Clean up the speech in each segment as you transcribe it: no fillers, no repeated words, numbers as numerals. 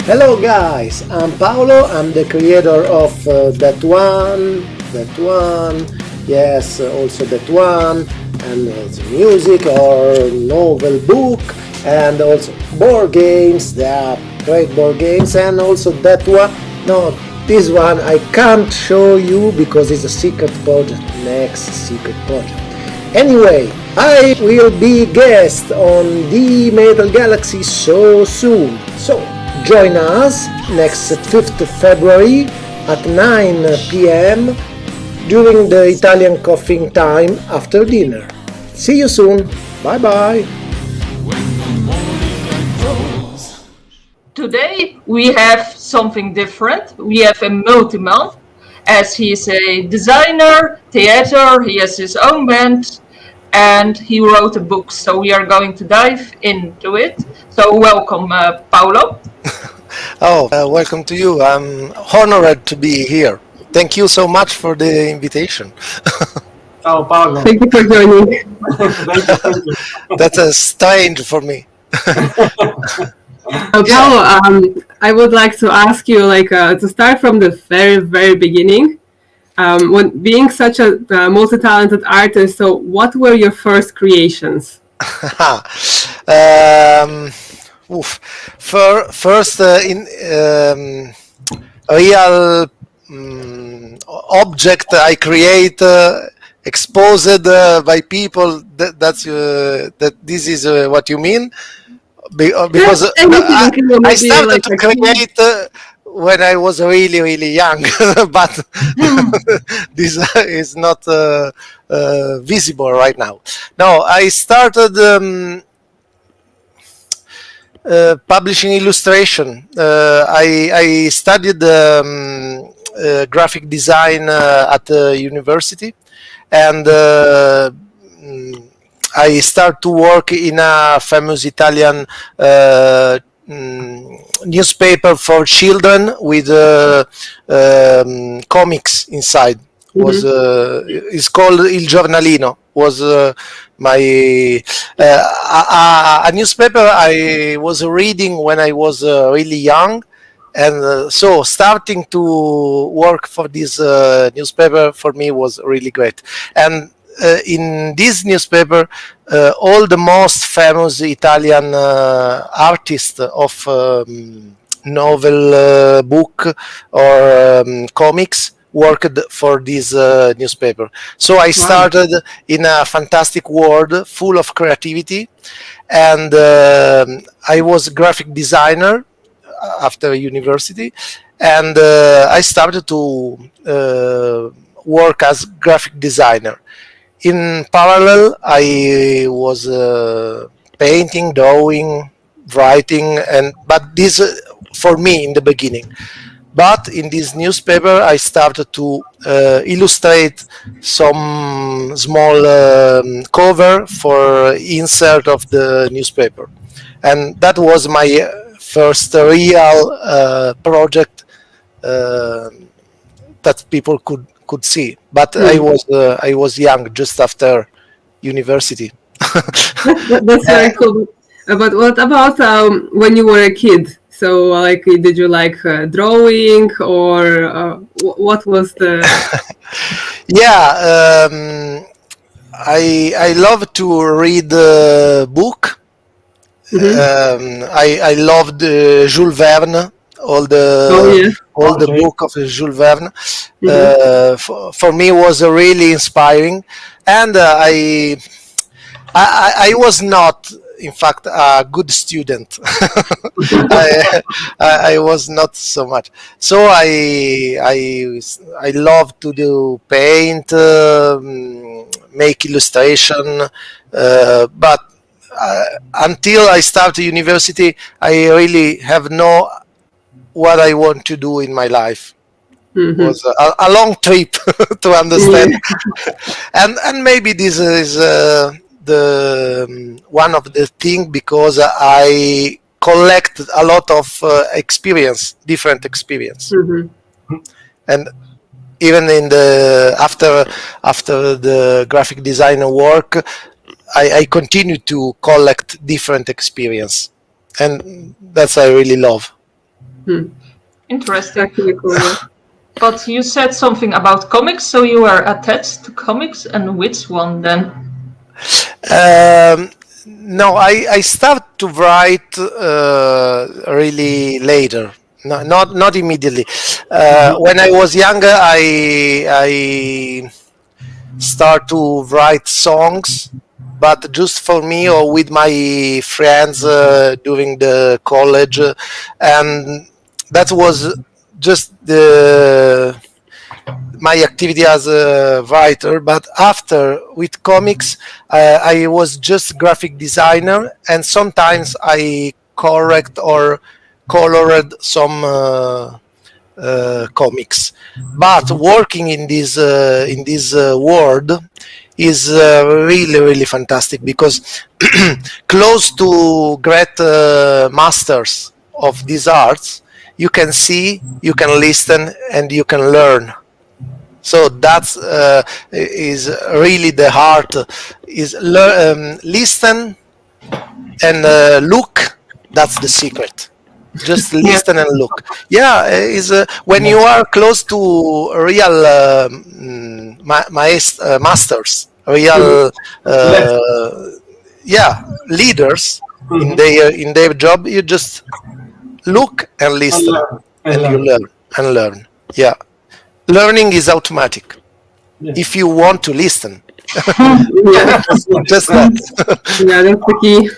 Hello guys, I'm Paolo, I'm the creator of That One, yes, also That One, and it's music or novel book, and also board games, they are great board games, and also That One, no, this one I can't show you because it's a secret project, next secret project. Anyway, I will be guest on the Metal Galaxy so soon, so join us next 5th February at 9 p.m. during the Italian coffee time after dinner. See you soon. Bye bye. Today we have something different. We have a multi-man, as he's a designer, theater, he has his own band, and he wrote a book. So we are going to dive into it. So welcome, Paolo. Welcome to you. I'm honored to be here. Thank you so much for the invitation. Ciao Paolo. Thank you for joining. Thank you. That's a strange for me. Paolo, I would like to ask you, to start from the very, very beginning. When being such a multi-talented artist, so what were your first creations? First, in real object I create, exposed by people. That this is what you mean? Because I started to create when I was really, really young, but this is not visible right now. No, I started publishing illustration. I studied graphic design at the university, and I started to work in a famous Italian newspaper for children with comics inside. Was it's called Il Giornalino. Was my a newspaper I was reading when I was really young, and so starting to work for this newspaper for me was really great. And in this newspaper, all the most famous Italian artists of novel, book, or comics worked for this newspaper. So I started in a fantastic world full of creativity, and I was a graphic designer after university, and I started to work as graphic designer. In parallel, I was painting, drawing, writing, but this for me in the beginning. But in this newspaper, I started to illustrate some small cover for insert of the newspaper, and that was my first real project that people could see. But I was young, just after university. That's very cool. But what about when you were a kid? So, did you like drawing, or what was the? Yeah, I love to read book. I loved Jules Verne, all the book of Jules Verne. For me was really inspiring, and I was not, in fact, a good student. I was not so much. So I love to do paint, make illustration, but until I started university, I really have no what I want to do in my life. It was a long trip to understand, and maybe this is the one of the thing, because I collect a lot of different experience, and even in the after the graphic designer work, I continue to collect different experience, and that's I really love. Interesting. Actually cool. Yeah. But you said something about comics, so you are attached to comics, and which one then? No, I start to write really later. No, not immediately. When I was younger, I start to write songs, but just for me or with my friends during the college, and that was just my activity as a writer. But after with comics, I was just graphic designer, and sometimes I correct or colored some comics. But working in this world is really fantastic, because close to great masters of these arts, you can see, you can listen, and you can learn. So that's is really the heart. Is listen and look. That's the secret. Just listen and look. Yeah, is when you are close to real masters, real leaders in their job. You just look and listen, and you learn. Yeah. Learning is automatic if you want to listen. Just that. Yeah, that's the key.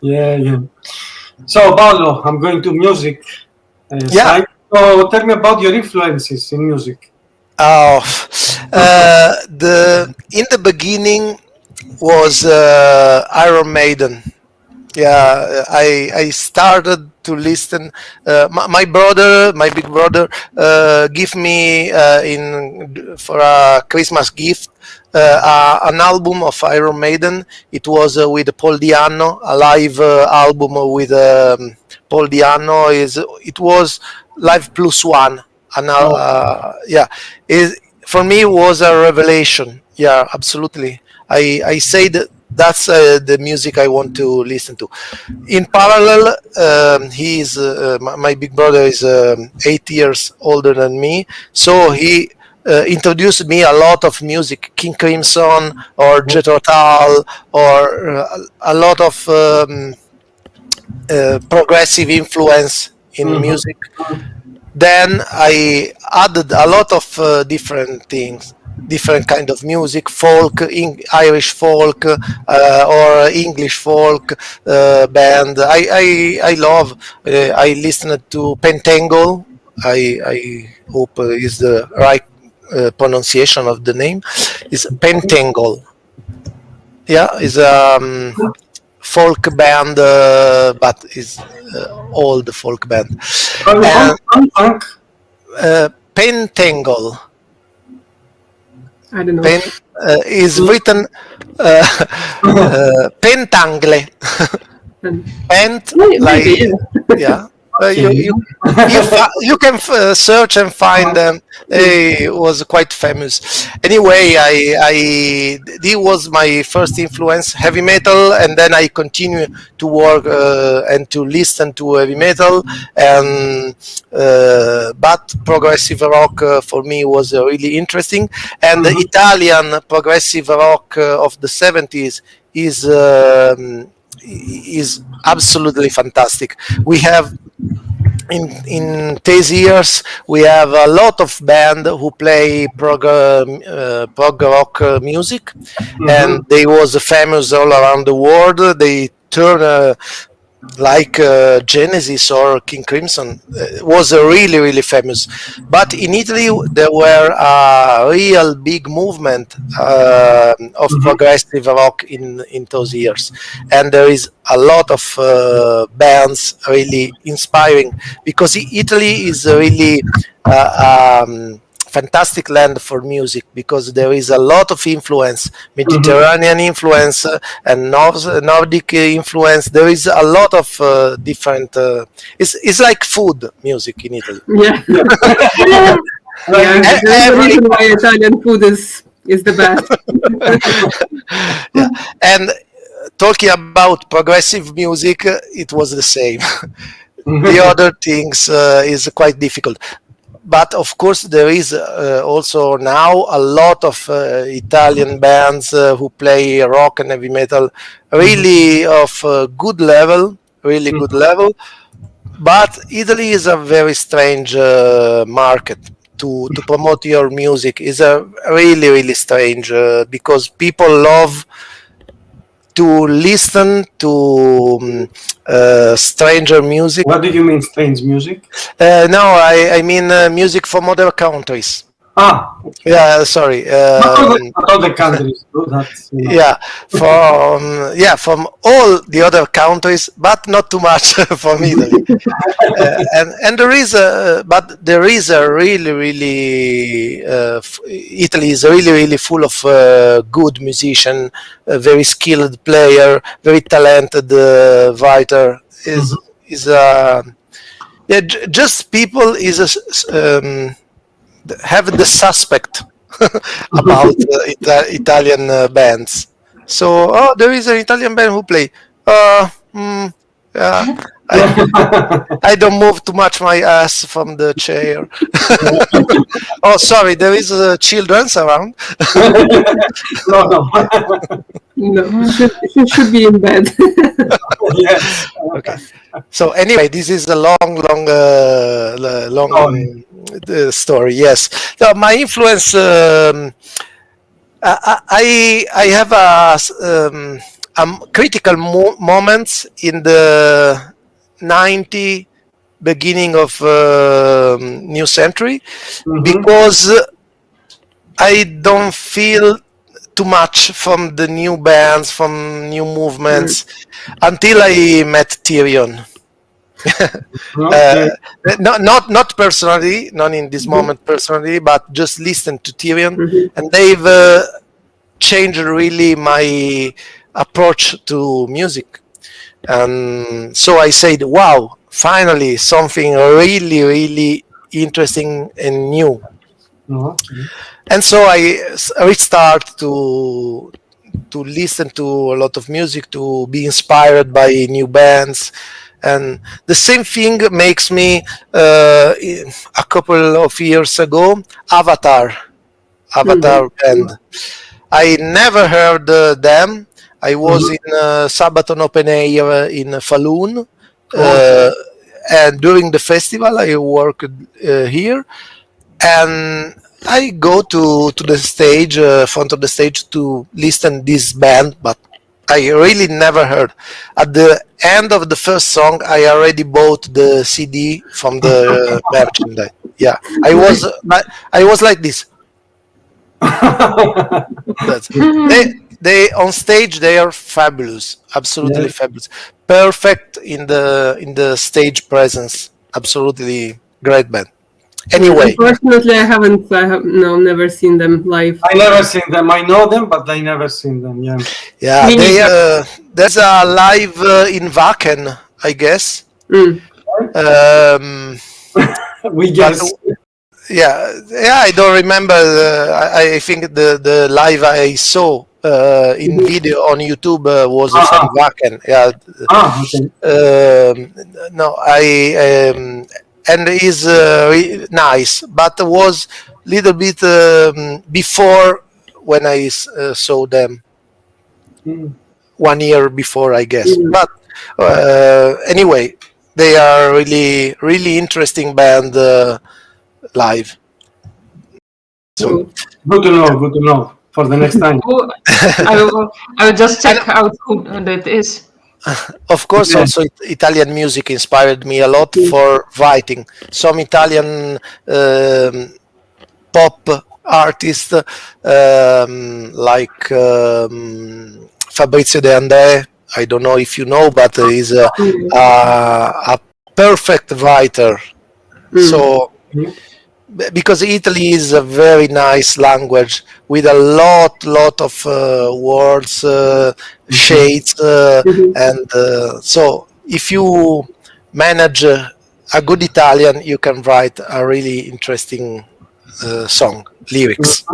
Yeah. So, Paolo, I'm going to music side. So, tell me about your influences in music. In the beginning was Iron Maiden. Yeah, I started to listen. My big brother, give me for a Christmas gift an album of Iron Maiden. It was with Paul Di'Anno, a live album with Paul Di'Anno. It was live plus one, and for me it was a revelation. Yeah, absolutely. I say that's the music I want to listen to. In parallel, my big brother is 8 years older than me, so he introduced me a lot of music, King Crimson or Jethro Tull, or a lot of progressive influence in music. Then I added a lot of different things, different kind of music, folk, Irish folk, or English folk band. I love. I listened to Pentangle. I hope is the right pronunciation of the name. Is Pentangle. Yeah, is a folk band, but is old folk band. Pentangle. I don't know. Is written Pentangle. Pent, like, yeah. You can search and find them. It was quite famous. Anyway, this was my first influence, heavy metal, and then I continue to work and to listen to heavy metal. And but progressive rock for me was really interesting. And the Italian progressive rock of the 70s is absolutely fantastic. We have in these years we have a lot of band who play prog rock music, and they was famous all around the world. They turn like Genesis or King Crimson was really famous. But in Italy there were a real big movement of progressive rock in those years, and there is a lot of bands really inspiring, because Italy is really fantastic land for music, because there is a lot of influence, Mediterranean influence and Nordic influence. There is a lot of different. It's like food music in Italy. Yeah. There's a reason why Italian food is the best. Yeah, and talking about progressive music, it was the same. The other things is quite difficult. But of course, there is also now a lot of Italian bands who play rock and heavy metal, really of good level, really good level. But Italy is a very strange market to promote your music. Is a really strange because people love to listen to stranger music. What do you mean strange music? No, I mean music from other countries. Okay. Yeah, sorry. Not all the countries do that. Yeah, from all the other countries, but not too much from Italy. And there is a really Italy is really full of good musician, a very skilled player, very talented writer. Just people have the suspect about Italian bands. So, there is an Italian band who play. I don't move too much my ass from the chair. Oh, sorry, there is children's around. No. No, she should be in bed. Yes. Okay. So anyway, this is a long story. Yes. So my influence. I have a critical moments in the 90 beginning of new century, because I don't feel too much from the new bands, from new movements, until I met Therion. Not personally, not in this moment personally, but just listen to Therion, and they've changed really my approach to music. And so I said, wow, finally something really interesting and new. And so I restart to listen to a lot of music, to be inspired by new bands. And the same thing makes me a couple of years ago, Avatar band. I never heard them. I was in Sabaton Open Air in Falun, and during the festival I worked here, and I go to the stage, front of the stage, to listen this band, but I really never heard. At the end of the first song, I already bought the CD from the merchandise. Yeah, I was like this. They on stage, they are fabulous, absolutely fabulous, perfect in the stage presence, absolutely great band. Anyway, Unfortunately, I have never seen them live. I never seen them. I know them, but I never seen them. Yeah. There's a live in Wacken, I guess. We guess. I don't remember. I think the live I saw in video on YouTube was from Wacken. Yeah. Okay. No, and is nice, but was little bit before when I saw them. 1 year before, I guess. But anyway, they are really interesting band live. So good to know for the next time. I will just check out who that is. Of course, also Italian music inspired me a lot for writing. Some Italian pop artists like Fabrizio De André. I don't know if you know, but he's a perfect writer. So, because Italy is a very nice language with a lot of words, shades, and so if you manage a good Italian, you can write a really interesting song, lyrics.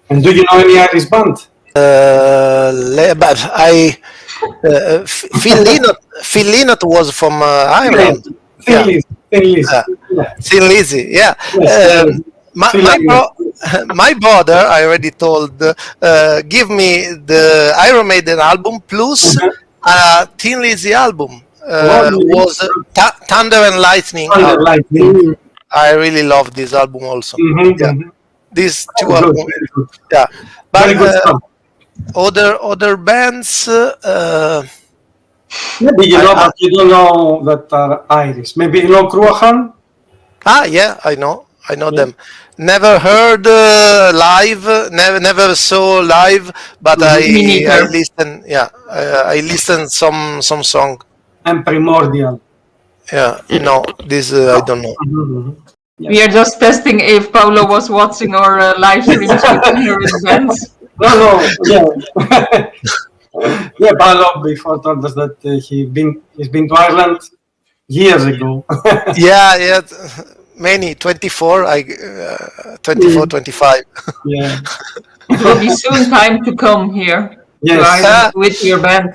And do you know any Irish band? But Phil Lynott was from Ireland. Thin Lizzy. Thin Lizzy, yeah. Yes, My brother, I already told, give me the Iron Maiden album plus a Thin Lizzy album. Was Thunder and Lightning. Thunder, Lightning. I really love this album also. These two Good, albums. very good. Yeah, but Very good stuff. other bands. Maybe you know, but you don't know that are Irish. Maybe you know Cruachan? Yeah, I know them. Never heard live, never saw live, but I listen. Yeah, I listen some song. And Primordial. Yeah, no, this I don't know. We are just testing if Paolo was watching our live streams with his bands. No, yeah. Yeah, Paolo before told us that he's been to Ireland years ago. Yeah, many 24, 25. Yeah. It will be soon time to come here. Yes. With your band.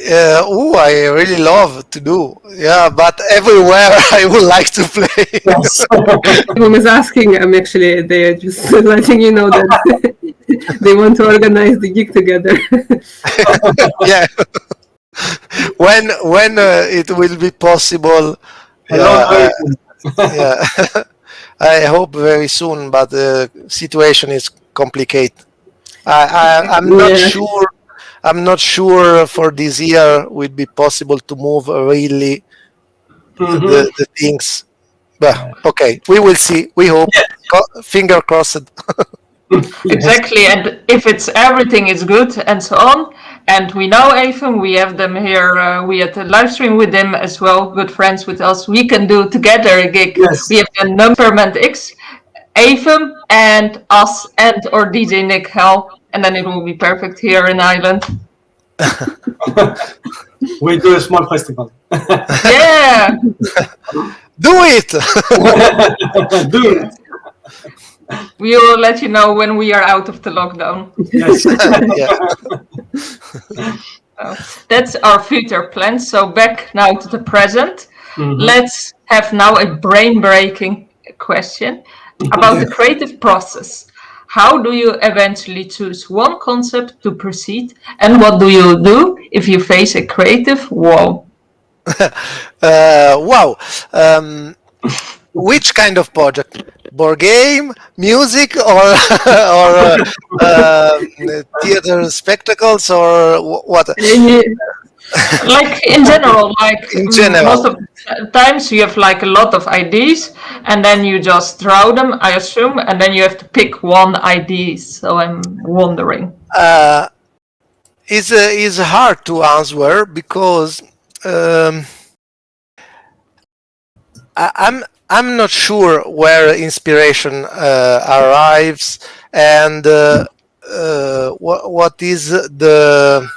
I really love to do. Yeah, but everywhere I would like to play. Yes. Aevum is asking, actually, they are just letting you know that they want to organize the gig together. Yeah. When it will be possible. Yeah. I hope very soon, but the situation is complicated. I'm not sure. I'm not sure for this year will be possible to move really the things. But okay, we will see. We hope. Finger crossed. Exactly, and if everything is good and so on, and we know Aevum, we have them here. We had a live stream with them as well. Good friends with us. We can do together a gig. Yes. We have the Numberment X, Aevum, and us, and or DJ Nick Hell. And then it will be perfect here in Ireland. We do a small festival. Yeah! Do it! Do it! We will let you know when we are out of the lockdown. Yes. That's our future plans. So back now to the present. Let's have now a brain-breaking question about the creative process. How do you eventually choose one concept to proceed, and what do you do if you face a creative wall? Wow. Which kind of project? Board game, music, or theater spectacles, or what? Like in general, most of the times you have like a lot of ideas, and then you just draw them, I assume, and then you have to pick one idea. So I'm wondering. It's hard to answer because I'm not sure where inspiration arrives and what is the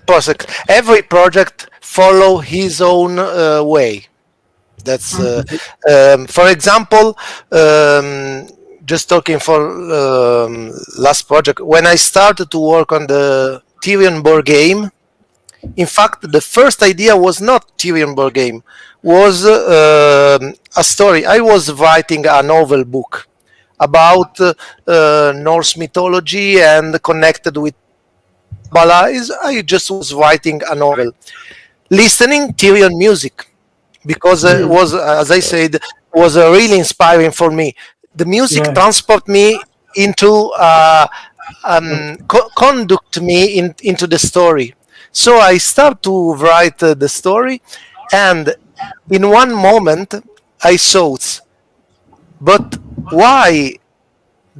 project. Every project follow his own way. That's for example, just talking for last project, when I started to work on the Therion board game, in fact the first idea was not Therion board game, was a story. I was writing a novel book about Norse mythology and connected with I just was writing a novel, listening Therion music, because it was, as I said, was really inspiring for me. The music transport me into conduct me into the story. So I start to write the story, and in one moment I thought, but why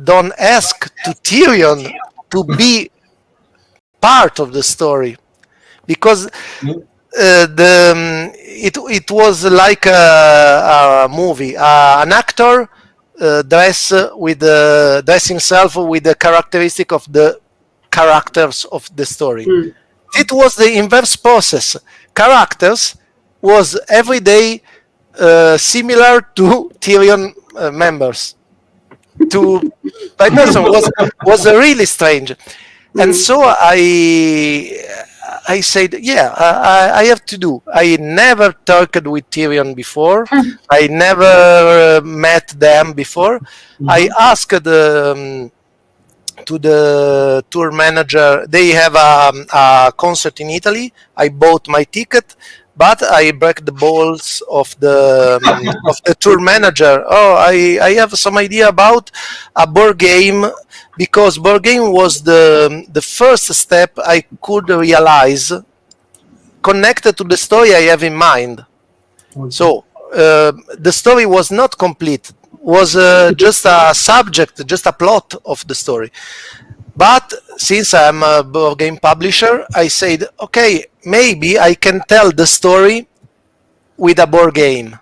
don't ask to Therion to be part of the story? Because it was like a movie. An actor dress himself with the characteristic of the characters of the story. It was the inverse process. Characters was every day similar to Therion members. To by person was really strange. And so I said, yeah, I have to do. I never talked with Therion before. I never met them before. I asked to the tour manager. They have a concert in Italy. I bought my ticket, but I break the balls of the tour manager. Oh, I have some idea about a board game, because board game was the first step I could realize connected to the story I have in mind. So the story was not complete, was just a subject, just a plot of the story. But since I'm a board game publisher, I said, okay, maybe I can tell the story with a board game.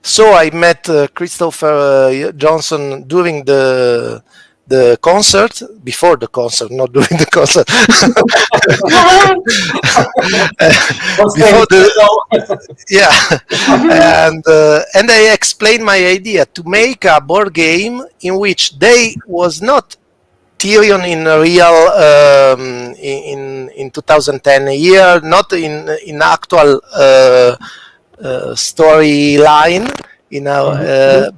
So I met Christopher Johnson during the concert, before the concert, not during the concert. Before yeah, and I explained my idea to make a board game in which they was not Therion in real in 2010 year, not in actual storyline,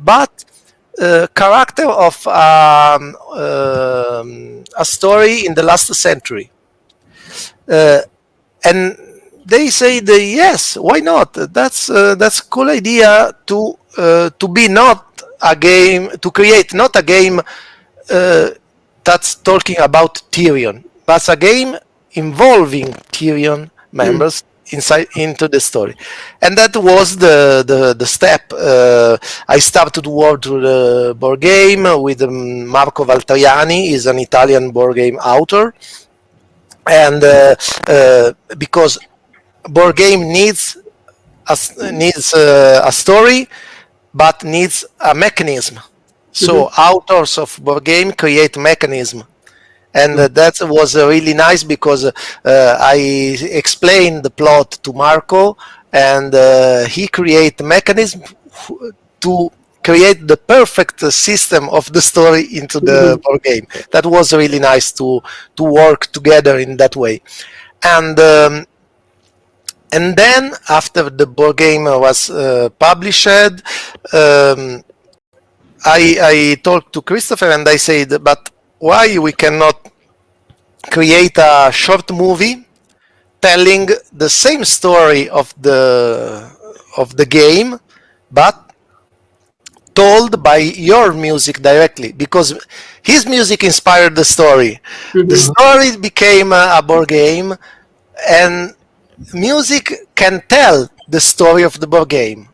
but character of a story in the last century, and they said yes, why not? That's a cool idea to be not a game, to create not a game that's talking about Therion, but a game involving Therion members inside into the story. And that was the step. I started to work to the board game with Marco Valtriani. He's an Italian board game author, and because board game needs a story, but needs a mechanism. So authors of board game create mechanism, and that was really nice, because I explained the plot to Marco, and he create mechanism to create the perfect system of the story into the board game. That was really nice to work together in that way. And then after the board game was published, I talked to Christopher and I said, but why we cannot create a short movie telling the same story of the game, but told by your music directly, because his music inspired the story. The story became a board game, and music can tell the story of the board game.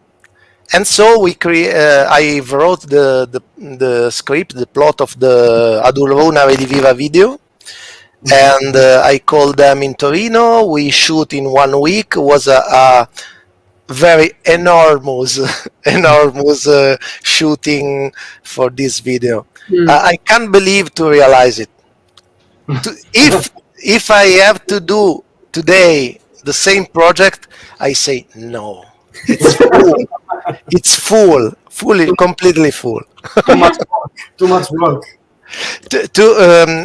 And so I wrote the script, the plot of the Adulruna Rediviva video, and I called them in Torino. We shoot in 1 week. It was a very enormous shooting for this video. I can't believe to realize it. If I have to do today the same project, I say no. It's full, completely full. Too much work.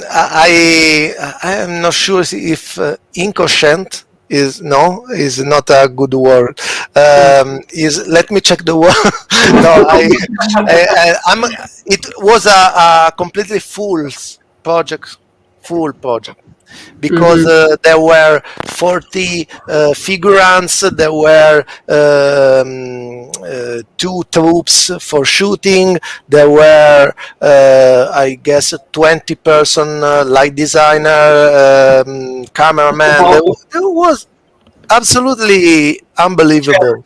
I am not sure if inconscient is not a good word. Let me check the word. No, it was a completely full project, because there were 40 figurants, there were 2 troops for shooting, there were I guess 20 person light designer, cameraman. There was absolutely unbelievable.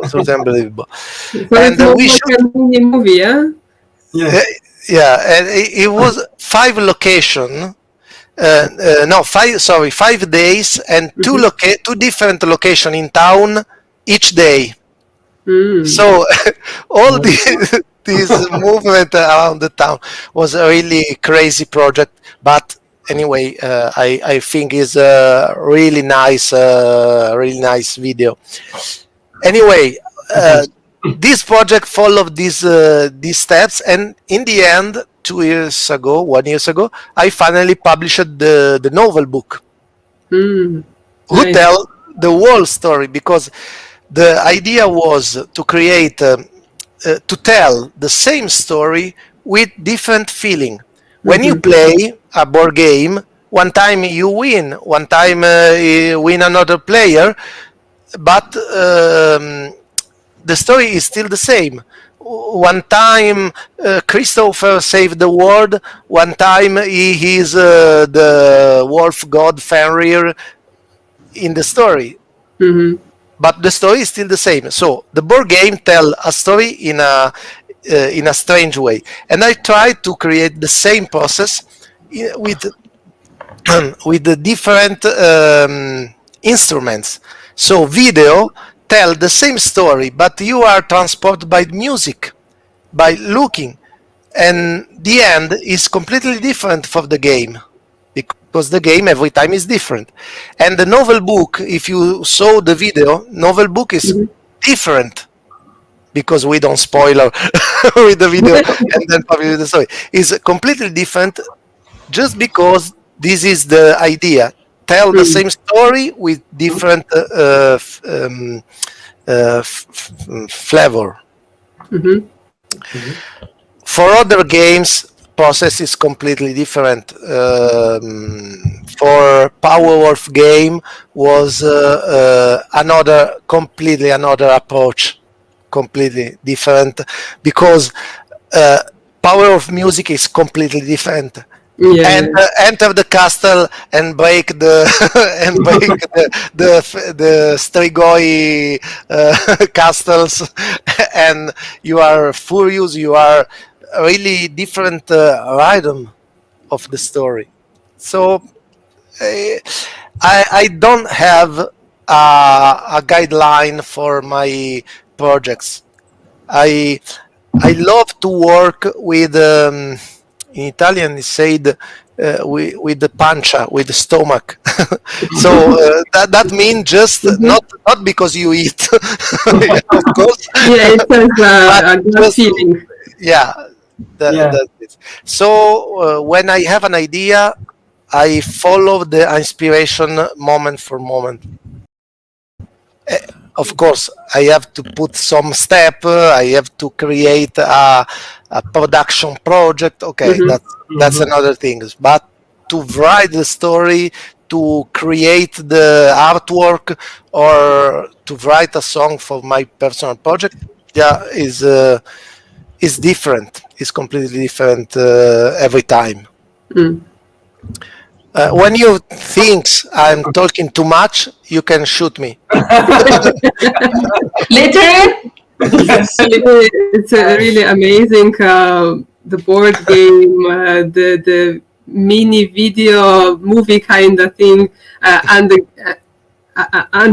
Absolutely unbelievable. So and we shoot a mini movie, yeah? Yeah, and it was 5 locations. 5 days and 2 different locations in town each day. So all this movement around the town was a really crazy project, but anyway, I think is a really nice video. Anyway, this project followed these steps, and in the end 1 year ago, I finally published the novel book. Who tell the whole story, because the idea was to create, to tell the same story with different feeling. When you play a board game, one time you win, one time you win another player, but the story is still the same. One time Christopher saved the world, one time he is the wolf god Fenrir in the story. But the story is still the same. So the board game tell a story in a strange way, and I try to create the same process with the different instruments. So video tell the same story, but you are transported by music, by looking, and the end is completely different for the game, because the game every time is different. And the novel book, if you saw the video, novel book is different, because we don't spoiler with the video and then publish the story. Is completely different, just because this is the idea. Tell the same story with different flavor. For other games, process is completely different. For Powerwolf game was completely another approach, completely different, because power of music is completely different. And enter the castle and break the the Strigoi castles, and you are furious. You are really different rhythm of the story. So I don't have a guideline for my projects. I love to work with. In Italian, it's said with the pancia, with the stomach. So that means just not because you eat, of course. Yeah, it has a good feeling. Yeah. That's it. So when I have an idea, I follow the inspiration moment for moment. Of course, I have to put some step. I have to create a production project. Okay, that's another thing. But to write the story, to create the artwork, or to write a song for my personal project, is different. It's completely different every time. When you think I'm talking too much, you can shoot me. Literally? Yes. It's really amazing. The board game, the mini video movie kind of thing, and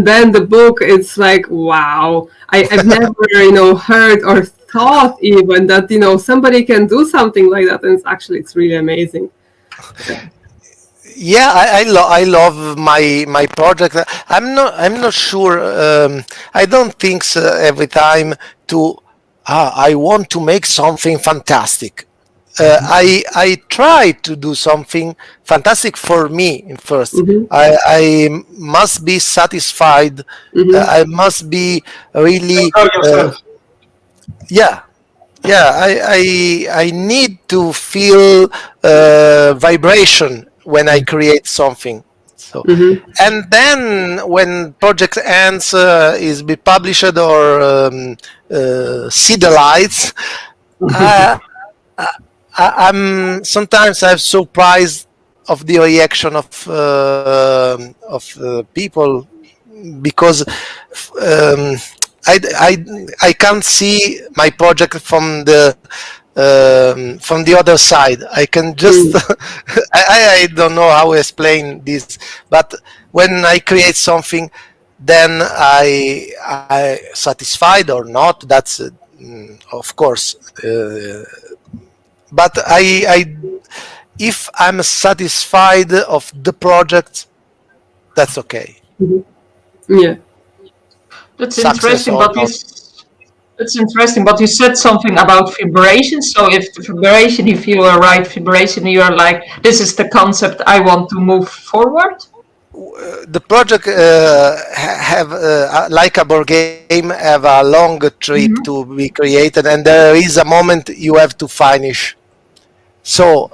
then the book. It's like, wow! I've never heard or thought even that somebody can do something like that, and it's really amazing. Yeah, I love my project. I'm not sure. I don't think so every time I want to make something fantastic. I try to do something fantastic for me first. I must be satisfied. I must be really. I need to feel vibration when I create something. So, and then when project ends, is be published or see the lights, I'm sometimes I'm surprised of the reaction of people, because I can't see my project from the other side. I can just I don't know how to explain this, but when I create something, then I satisfied or not. That's of course. But if I'm satisfied of the project, that's okay. Yeah. That's interesting, but It's interesting, but you said something about vibration. So if the vibration, if you are right vibration, you are like, this is the concept I want to move forward. The project have like a board game have a long trip to be created, and there is a moment you have to finish. So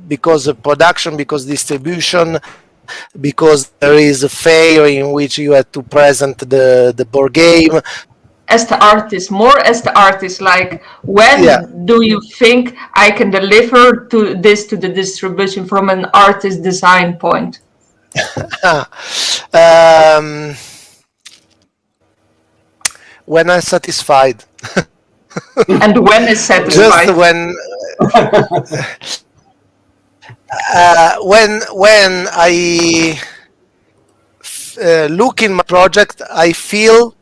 because of production, because distribution, because there is a fair in which you have to present the board game. As the artist, more as the artist, like when do you think I can deliver to the distribution from an artist design point? When I'm satisfied. And when is satisfied? Just when I look in my project, I feel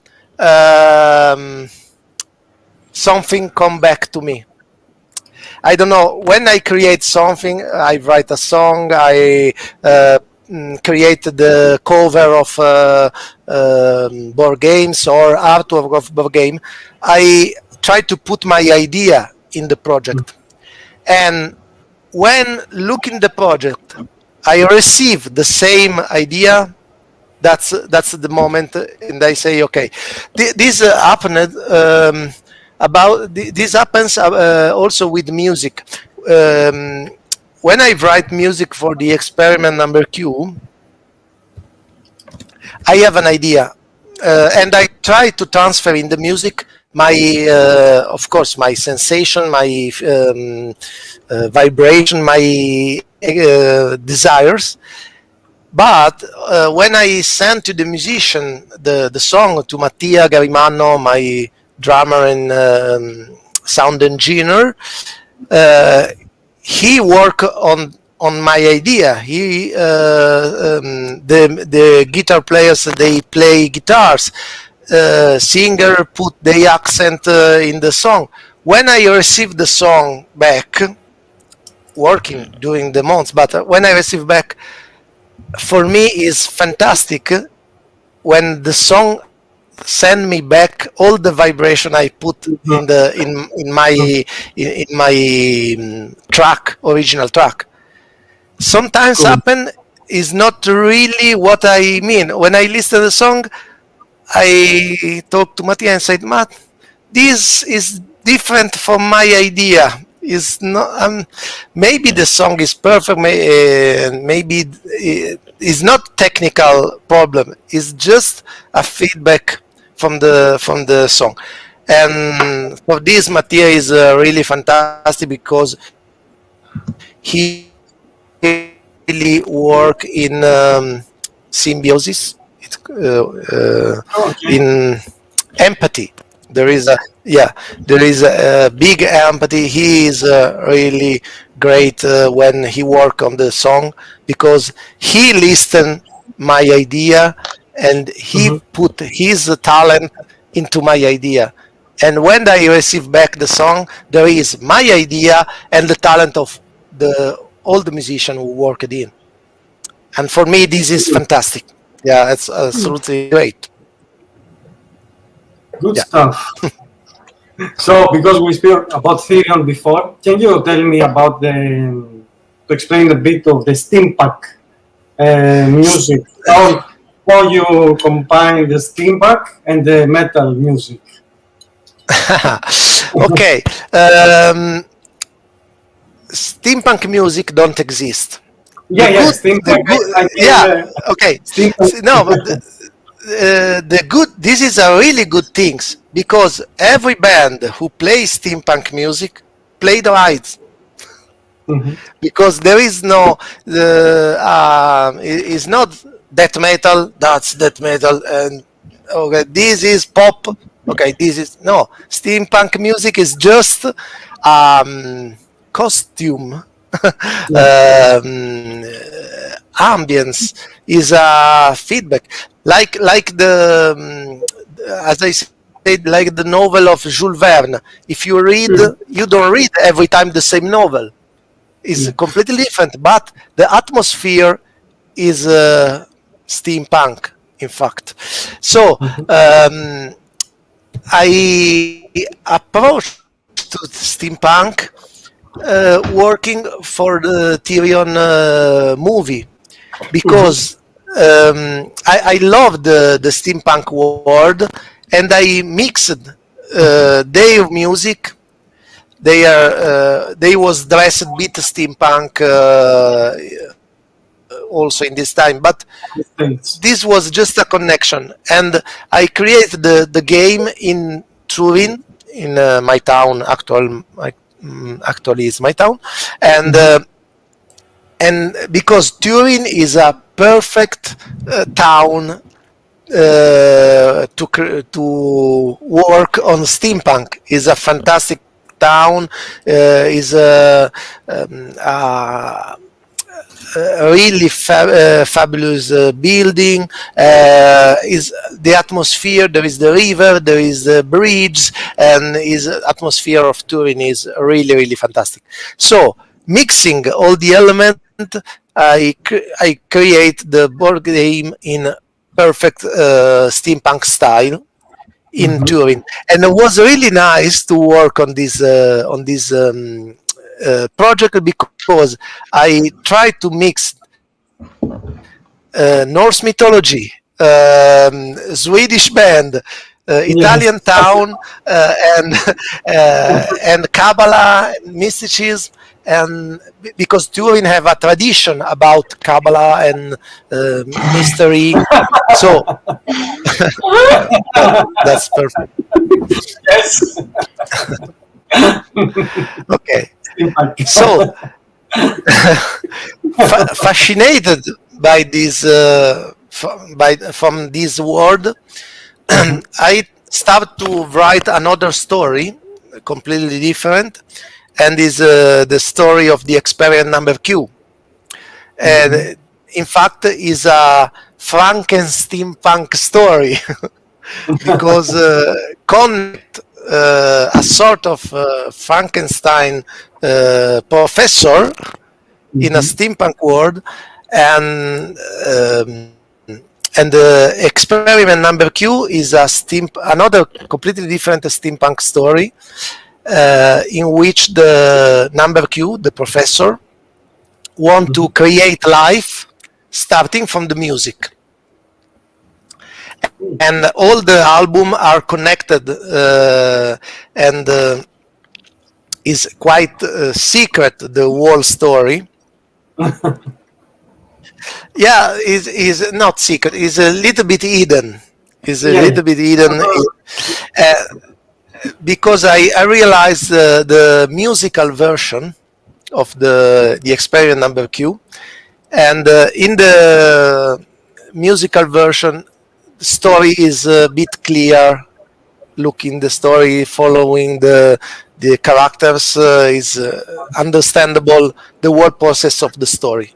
something come back to me. I don't know, when I create something, I write a song, I create the cover of board games or artwork of board game, I try to put my idea in the project. And when looking the project, I receive the same idea. That's the moment, and I say, okay, this happened. This happens also with music. When I write music for the experiment No.Q, I have an idea, and I try to transfer in the music my, of course, my sensation, my vibration, my desires. But when I send to the musician the song, to Mattia Garimano, my drummer and sound engineer, he work on my idea. He the guitar players, they play guitars. Singer put the accent in the song. When I receive the song back, working during the months, but when I receive back, for me is fantastic when the song send me back all the vibration I put in my track, original track. Sometimes happen is not really what I mean. When I listen to the song, I talk to Mattia and said, Matt, this is different from my idea. Is not maybe the song is perfect, maybe it's not technical problem, it's just a feedback from the song. And for this, Mattia is really fantastic because he really work in symbiosis, in empathy. There is a big empathy. He is really great when he work on the song because he listen my idea and he put his talent into my idea. And when I receive back the song, there is my idea and the talent of all the musicians who worked in. And for me, this is fantastic. Yeah, it's absolutely great. Good stuff. So, because we spoke about Therion before, can you tell me about to explain a bit of the steampunk music? How you combine the steampunk and the metal music? Okay. Steampunk music don't exist. Okay. No, but this is a really good thing because every band who plays steampunk music play the rights. Because there is no it's not death metal, that's death metal, and okay, this is pop, okay, this is no, steampunk music is just costume. Ambience is a feedback, like the as I said, like the novel of Jules Verne. If you read, you don't read every time the same novel. It's completely different, but the atmosphere is steampunk, in fact. So I approached to steampunk working for the Therion movie because I love the steampunk world, and I mixed their music. They was dressed a bit steampunk also in this time, but this was just a connection, and I created the game in Turin, in my town. Actually is my town, and because Turin is a perfect town to work on steampunk. Is a fantastic town. Is a really fabulous building. Is the atmosphere? There is the river, there is the bridge, and is atmosphere of Turin is really really fantastic. So mixing all the elements, I create the board game in perfect steampunk style in Turin, and it was really nice to work on this project because I tried to mix Norse mythology, Swedish band, Italian town, and Kabbalah, mysticism, and because Turin have a tradition about Kabbalah and mystery, so that's perfect. Yes. Okay, so fascinated by this from this world, I started to write another story, completely different, and is the story of the experiment number Q. And in fact, is a Frankensteampunk story because connect a sort of Frankenstein professor in a steampunk world, and the experiment number Q is another completely different steampunk story, in which the number Q, the professor, want to create life starting from the music, and all the album are connected, and is quite secret, the whole story. Yeah, is not secret, is a little bit hidden, because I realized the musical version of the experiment number Q, and in the musical version the story is a bit clear. Looking the story, following the characters, is understandable the whole process of the story.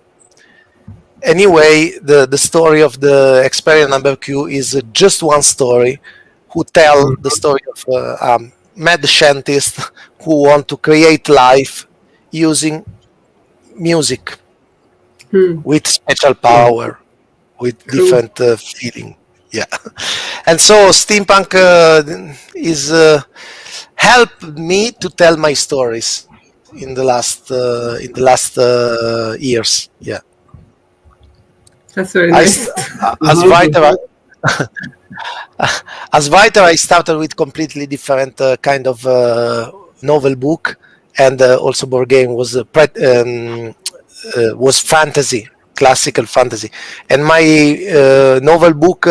Anyway, the story of the experiment number Q is just one story, who tell the story of a mad scientist who want to create life using music with special power, with different feeling. Yeah, and so steampunk is helped me to tell my stories in the last years. Yeah, that's very nice. As writer, I started with completely different kind of novel book, and also board game was fantasy. Classical fantasy, and my novel book,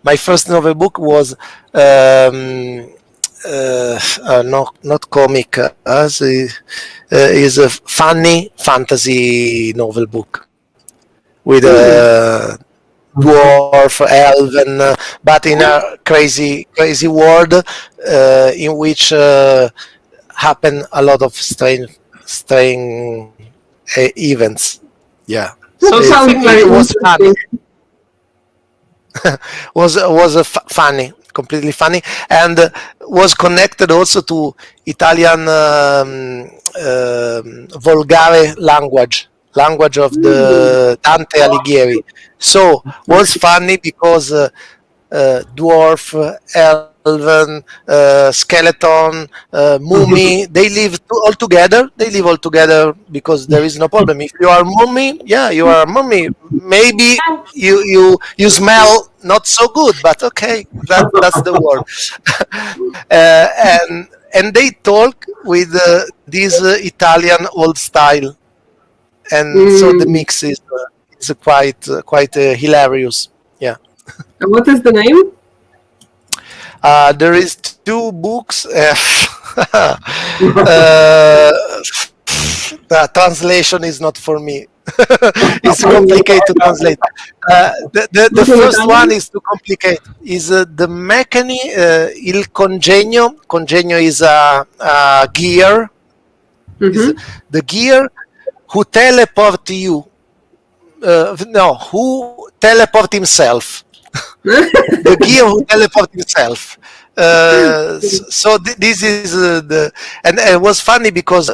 my first novel book was not comic, is a funny fantasy novel book with a dwarf, elf, and but in a crazy world in which happen a lot of strange events. Yeah. So sounds very was funny. was funny, completely funny, and was connected also to Italian volgare language of the Dante Alighieri. So was funny because dwarf, elven, skeleton, mummy. They live all together. They live all together because there is no problem. If you are mummy, yeah, you are mummy. Maybe you smell not so good, but okay, that's the word. And they talk with this Italian old style, and so the mix is quite hilarious. Yeah. And what is the name? There is two books. The translation is not for me. It's complicated to translate. The first one is too complicated. Is the il congegno. Congegno is a gear. Is the gear who teleport you. No, who teleport himself. The gear who teleport himself. So this is and it was funny because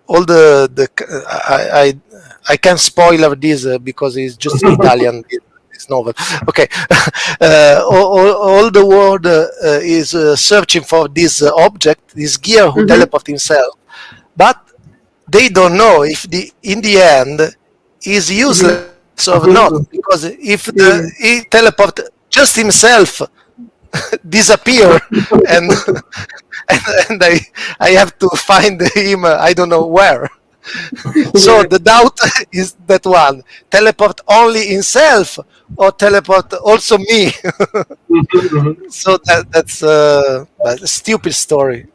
all I can't spoiler this because it's just Italian. This novel. Okay, all the world is searching for this object, this gear who teleport himself, but they don't know if in the end is useless or not, because if he teleport just himself disappear and I have to find him I don't know where. So the doubt is that one teleport only himself or teleport also me. So that's a stupid story.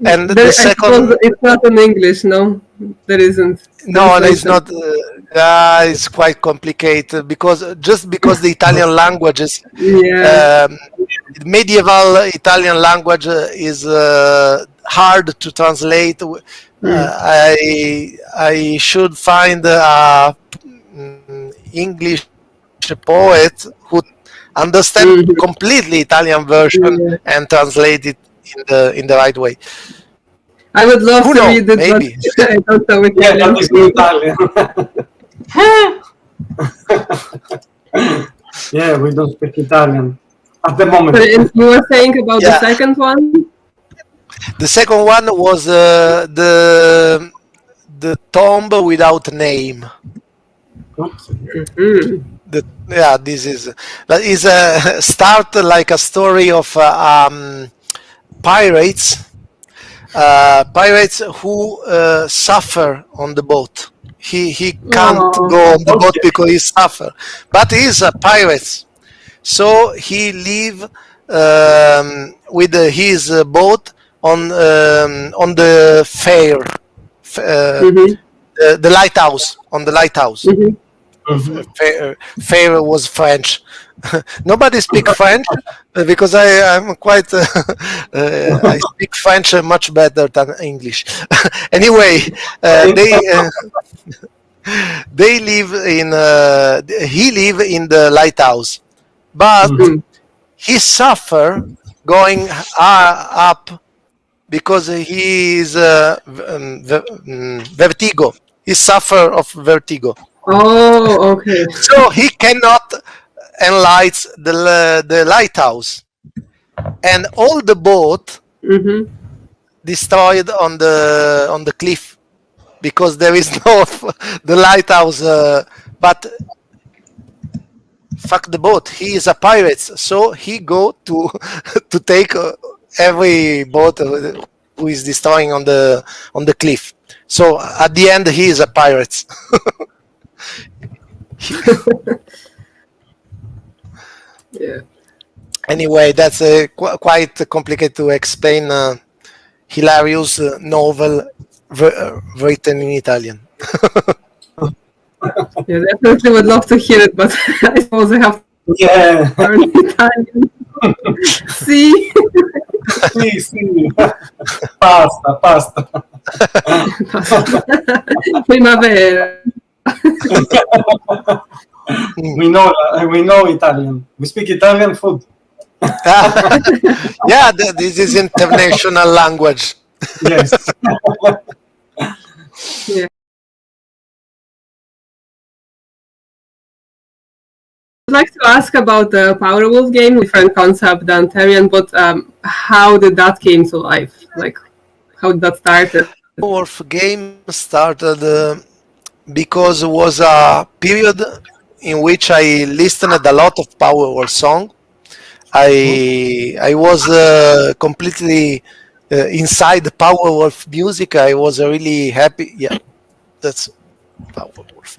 And the second, it's not in English, no, there isn't. No, it's not. It's quite complicated because the Italian language is medieval Italian language is hard to translate. I should find a English poet who understand completely Italian version and translate it in the right way. I would love to read it, maybe. But I don't know Italian. Yeah, that is Italian. Yeah, we don't speak Italian at the moment. So, you were saying about the second one? The second one was the tomba without name. This is start like a story of pirates who suffer on the boat. He can't go on the boat because he suffer, but he's a pirate, so he live with his boat on the fair, the lighthouse, on the lighthouse. Fair was French. Nobody speak French because I'm quite. I speak French much better than English. Anyway, they live in. He live in the lighthouse, but he suffer going up because he is vertigo. He suffer of vertigo. Oh, okay. So he cannot enlight the lighthouse, and all the boat destroyed on the cliff because there is no the lighthouse. But fuck the boat. He is a pirate, so he go to take every boat who is destroying on the cliff. So at the end, he is a pirate. Yeah. Anyway, that's quite complicated to explain. Hilarious novel written in Italian. Yeah, definitely would love to hear it, but I suppose I have to learn Italian. See? Sì. Pasta. Primavera. We know Italian. We speak Italian food. Yeah, this is international language. Yes. Yeah. I'd like to ask about the Powerwolf game, different concept than Therion, but how did that came to life? Like, how did that started? Powerwolf game started because it was a period in which I listened a lot of Powerwolf song. I was completely inside the Powerwolf music. I was really happy. Yeah, that's Powerwolf.